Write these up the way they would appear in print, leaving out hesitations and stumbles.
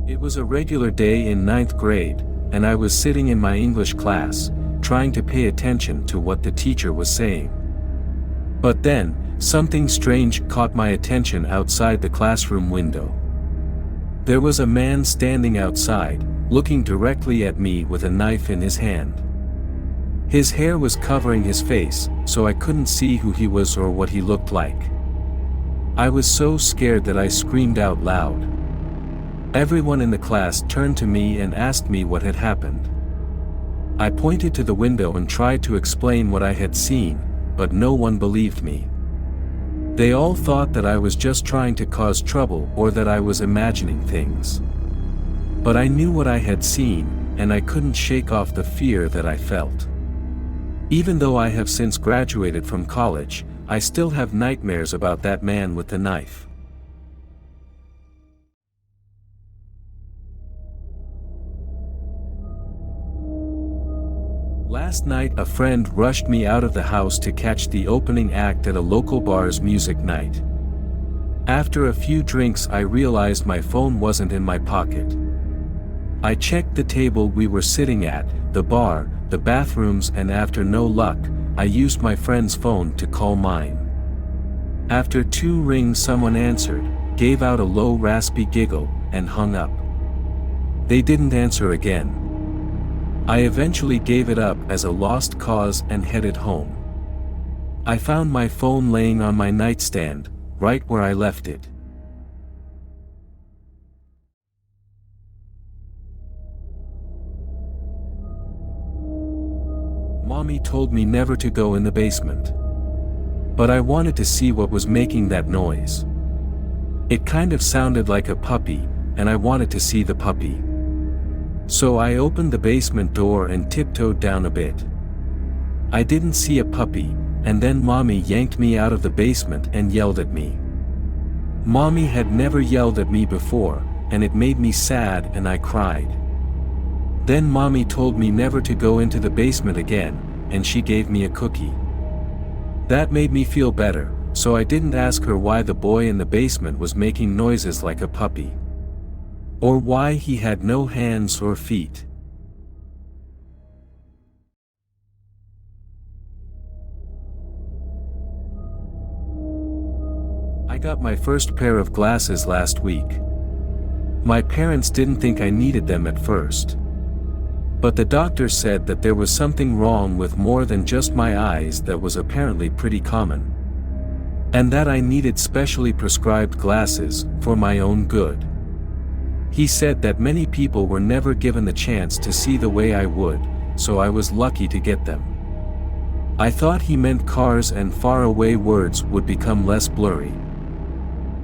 It was a regular day in ninth grade, and I was sitting in my English class, trying to pay attention to what the teacher was saying. But then, something strange caught my attention outside the classroom window. There was a man standing outside, looking directly at me with a knife in his hand. His hair was covering his face, so I couldn't see who he was or what he looked like. I was so scared that I screamed out loud. Everyone in the class turned to me and asked me what had happened. I pointed to the window and tried to explain what I had seen, but no one believed me. They all thought that I was just trying to cause trouble or that I was imagining things. But I knew what I had seen, and I couldn't shake off the fear that I felt. Even though I have since graduated from college, I still have nightmares about that man with the knife. Last night a friend rushed me out of the house to catch the opening act at a local bar's music night. After a few drinks I realized my phone wasn't in my pocket. I checked the table we were sitting at, the bar, the bathrooms, and after no luck, I used my friend's phone to call mine. After 2 rings someone answered, gave out a low raspy giggle, and hung up. They didn't answer again. I eventually gave it up as a lost cause and headed home. I found my phone laying on my nightstand, right where I left it. Mommy told me never to go in the basement. But I wanted to see what was making that noise. It kind of sounded like a puppy, and I wanted to see the puppy. So I opened the basement door and tiptoed down a bit. I didn't see a puppy, and then Mommy yanked me out of the basement and yelled at me. Mommy had never yelled at me before, and it made me sad and I cried. Then Mommy told me never to go into the basement again, and she gave me a cookie. That made me feel better, so I didn't ask her why the boy in the basement was making noises like a puppy. Or why he had no hands or feet. I got my first pair of glasses last week. My parents didn't think I needed them at first. But the doctor said that there was something wrong with more than just my eyes that was apparently pretty common. And that I needed specially prescribed glasses, for my own good. He said that many people were never given the chance to see the way I would, so I was lucky to get them. I thought he meant cars and faraway words would become less blurry.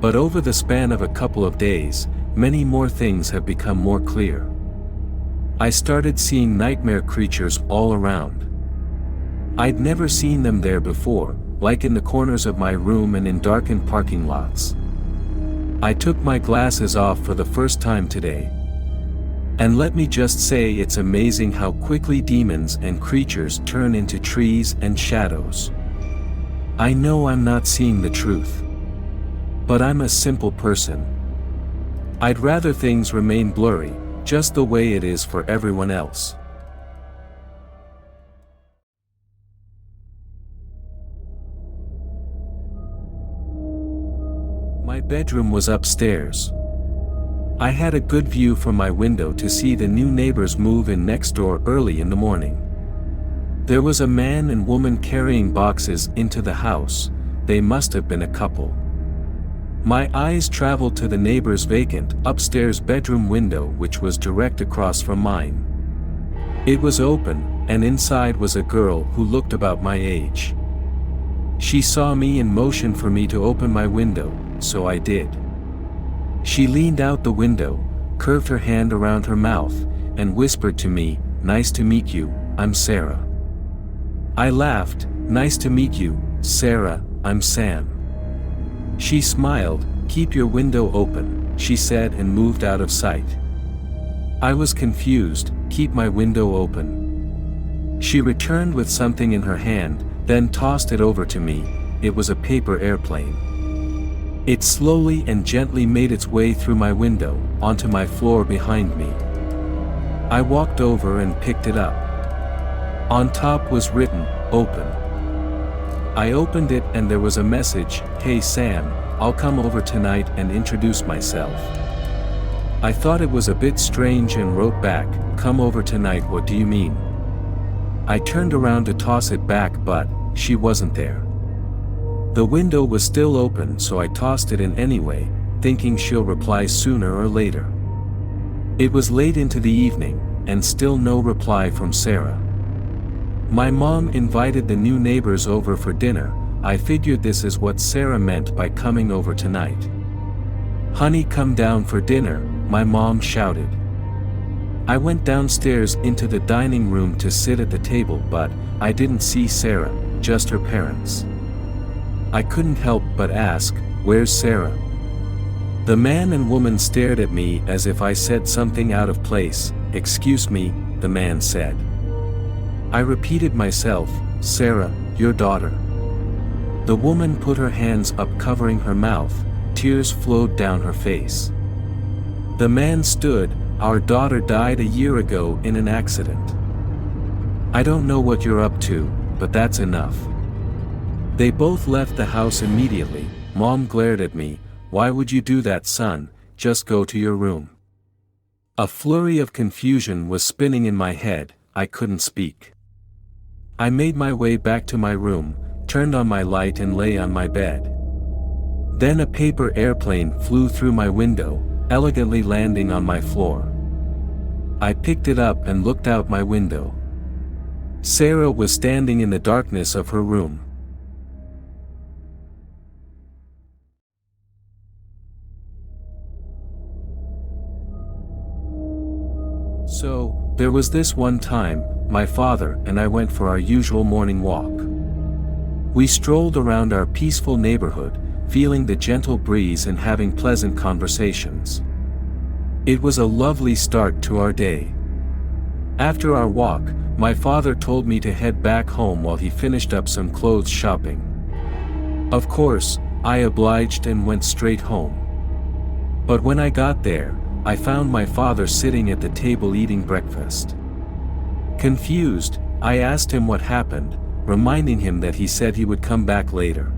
But over the span of a couple of days, many more things have become more clear. I started seeing nightmare creatures all around. I'd never seen them there before, like in the corners of my room and in darkened parking lots. I took my glasses off for the first time today. And let me just say it's amazing how quickly demons and creatures turn into trees and shadows. I know I'm not seeing the truth. But I'm a simple person. I'd rather things remain blurry, just the way it is for everyone else. My bedroom was upstairs. I had a good view from my window to see the new neighbors move in next door early in the morning. There was a man and woman carrying boxes into the house. They must have been a couple. My eyes traveled to the neighbor's vacant upstairs bedroom window, which was direct across from mine. It was open, and inside was a girl who looked about my age. She saw me and motioned for me to open my window, so I did. She leaned out the window, curved her hand around her mouth, and whispered to me, "Nice to meet you, I'm Sarah." I laughed, "Nice to meet you, Sarah, I'm Sam." She smiled, "Keep your window open," she said, and moved out of sight. I was confused. "Keep my window open?" She returned with something in her hand, then tossed it over to me. It was a paper airplane. It slowly and gently made its way through my window, onto my floor behind me. I walked over and picked it up. On top was written, "Open." I opened it and there was a message, "Hey Sam, I'll come over tonight and introduce myself." I thought it was a bit strange and wrote back, "Come over tonight, what do you mean?" I turned around to toss it back but she wasn't there. The window was still open so I tossed it in anyway, thinking she'll reply sooner or later. It was late into the evening, and still no reply from Sarah. My mom invited the new neighbors over for dinner. I figured this is what Sarah meant by coming over tonight. "Honey, come down for dinner," my mom shouted. I went downstairs into the dining room to sit at the table but I didn't see Sarah, just her parents. I couldn't help but ask, "Where's Sarah?" The man and woman stared at me as if I said something out of place. "Excuse me," the man said. I repeated myself, "Sarah, your daughter." The woman put her hands up covering her mouth, tears flowed down her face. The man stood, "Our daughter died a year ago in an accident. I don't know what you're up to, but that's enough." They both left the house immediately. Mom glared at me, "Why would you do that, son? Just go to your room." A flurry of confusion was spinning in my head, I couldn't speak. I made my way back to my room, turned on my light and lay on my bed. Then a paper airplane flew through my window, elegantly landing on my floor. I picked it up and looked out my window. Sarah was standing in the darkness of her room. So, there was this one time, my father and I went for our usual morning walk. We strolled around our peaceful neighborhood, feeling the gentle breeze and having pleasant conversations. It was a lovely start to our day. After our walk, my father told me to head back home while he finished up some clothes shopping. Of course, I obliged and went straight home. But when I got there, I found my father sitting at the table eating breakfast. Confused, I asked him what happened, reminding him that he said he would come back later.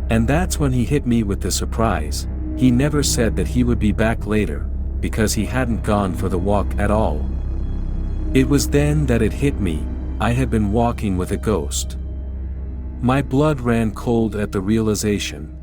And that's when he hit me with the surprise. He never said that he would be back later, because he hadn't gone for the walk at all. It was then that it hit me, I had been walking with a ghost. My blood ran cold at the realization.